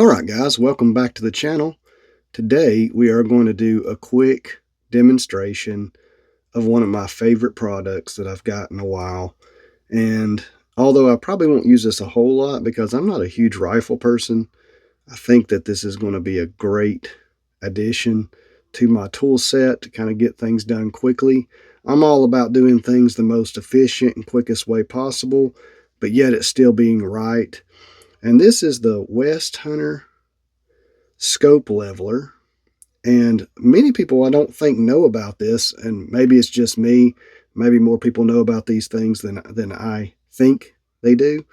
Alright guys, welcome back to the channel. Today we are going to do a quick demonstration of one of my favorite products that I've got in a while. And although I probably won't use this a whole lot because I'm not a huge rifle person, I think that this is going to be a great addition to my tool set to kind of get things done quickly. I'm all about doing things the most efficient and quickest way possible, but yet it's still being right. And this is the WestHunter scope leveler. And many people I don't think know about this, and maybe it's just me. Maybe more people know about these things than I think they do.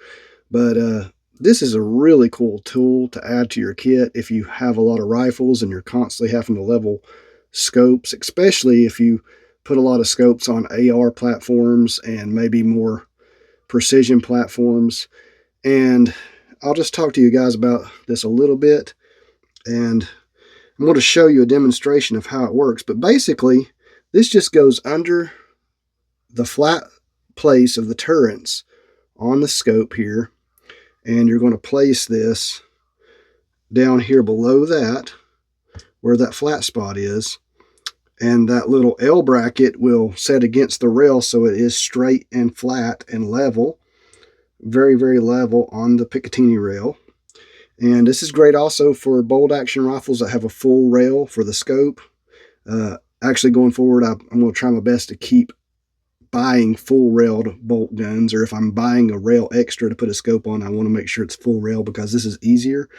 But this is a really cool tool to add to your kit if you have a lot of rifles and you're constantly having to level scopes, especially if you put a lot of scopes on AR platforms and maybe more precision platforms. And I'll just talk to you guys about this a little bit, and I'm going to show you a demonstration of how it works. But basically, this just goes under the flat place of the turrets on the scope here, and you're going to place this down here below that, where that flat spot is, and that little L bracket will set against the rail so it is straight and flat and level, very, very level on the Picatinny rail. And this is great also for bolt action rifles that have a full rail for the scope. Actually, going forward, I'm going to try my best to keep buying full railed bolt guns, or if I'm buying a rail extra to put a scope on, I want to make sure it's full rail because this is easier.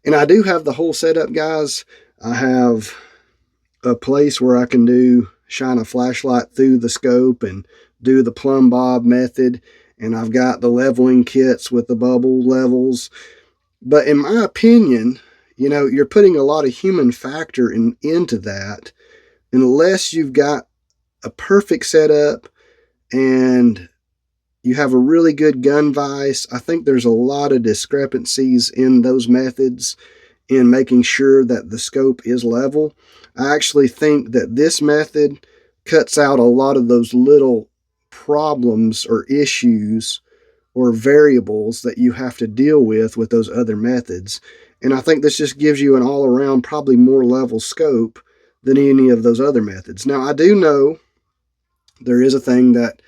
And I do have the whole setup, guys. I have a place where I can shine a flashlight through the scope and do the plumb bob method. And I've got the leveling kits with the bubble levels. But in my opinion, you're putting a lot of human factor into that unless you've got a perfect setup and you have a really good gun vise. I think there's a lot of discrepancies in those methods in making sure that the scope is level. I actually think that this method cuts out a lot of those little problems or issues or variables that you have to deal with those other methods. And I think this just gives you an all-around probably more level scope than any of those other methods. Now, I do know there is a thing that,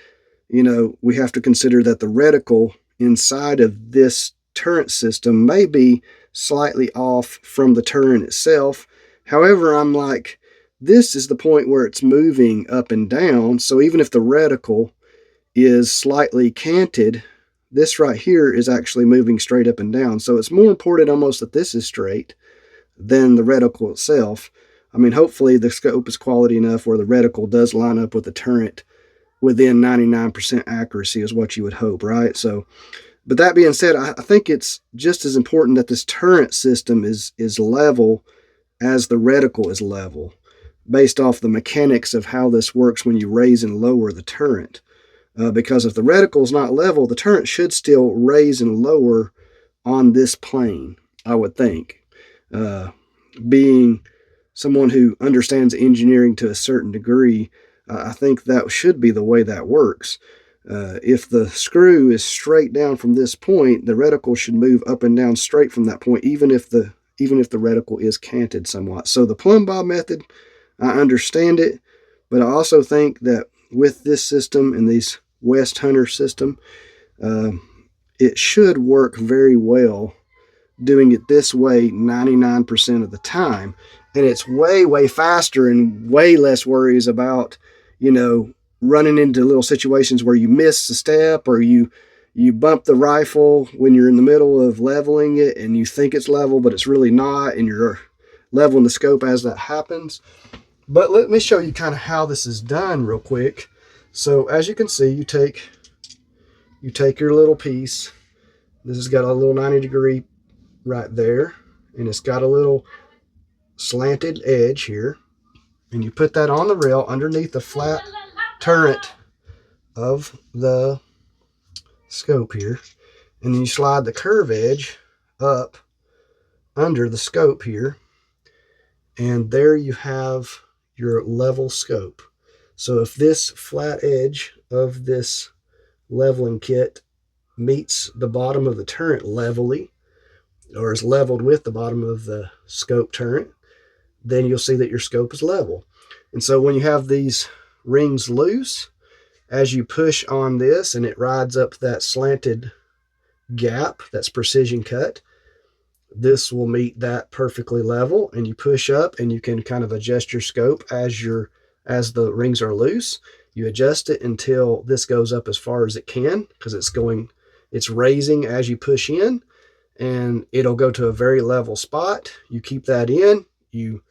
we have to consider, that the reticle inside of this turret system may be slightly off from the turret itself. However, I'm like, this is the point where it's moving up and down. So even if the reticle is slightly canted, this right here is actually moving straight up and down. So it's more important almost that this is straight than the reticle itself. I mean, hopefully the scope is quality enough where the reticle does line up with the turret within 99% accuracy is what you would hope, right? So, but that being said, I think it's just as important that this turret system is level as the reticle is level, based off the mechanics of how this works when you raise and lower the turret. Because if the reticle is not level, the turret should still raise and lower on this plane, I would think. Being someone who understands engineering to a certain degree, I think that should be the way that works. If the screw is straight down from this point, the reticle should move up and down straight from that point, even if the reticle is canted somewhat. So the plumb bob method, I understand it, but I also think that with this system and these WestHunter system, it should work very well doing it this way 99% of the time. And it's way, way faster and way less worries about, running into little situations where you miss a step or you bump the rifle when you're in the middle of leveling it and you think it's level, but it's really not, and you're leveling the scope as that happens. But let me show you kind of how this is done real quick. So as you can see, you take your little piece. This has got a little 90-degree right there, and it's got a little slanted edge here. And you put that on the rail underneath the flat turret of the scope here. And then you slide the curve edge up under the scope here. And there you have your level scope. So if this flat edge of this leveling kit meets the bottom of the turret levelly, or is leveled with the bottom of the scope turret, then you'll see that your scope is level. And so when you have these rings loose, as you push on this and it rides up that slanted gap that's precision cut, this will meet that perfectly level, and you push up and you can kind of adjust your scope as the rings are loose. You adjust it until this goes up as far as it can, because it's raising as you push in, and it'll go to a very level spot. You keep that in, you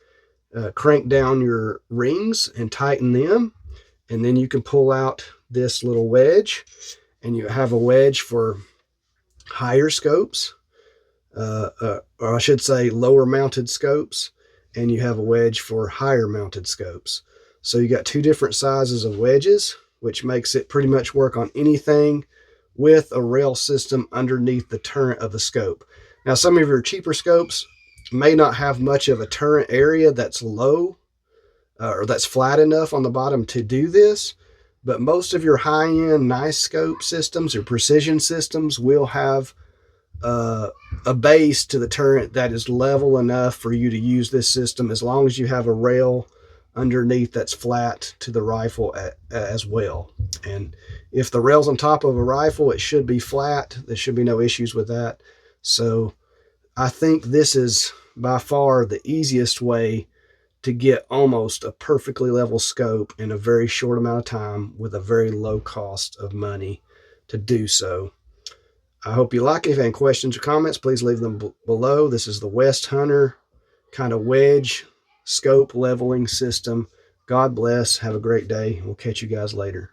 crank down your rings and tighten them, and then you can pull out this little wedge, and you have a wedge for higher scopes, or I should say lower mounted scopes, and you have a wedge for higher mounted scopes. So you got two different sizes of wedges, which makes it pretty much work on anything with a rail system underneath the turret of the scope. Now, some of your cheaper scopes may not have much of a turret area that's low or that's flat enough on the bottom to do this, but most of your high-end nice scope systems or precision systems will have a base to the turret that is level enough for you to use this system, as long as you have a rail underneath that's flat to the rifle as well. And if the rail's on top of a rifle, it should be flat. There should be no issues with that. So I think this is by far the easiest way to get almost a perfectly level scope in a very short amount of time with a very low cost of money to do so. I hope you like it. If you have any questions or comments, please leave them below. This is the WestHunter kind of wedge scope leveling system. God bless. Have a great day. We'll catch you guys later.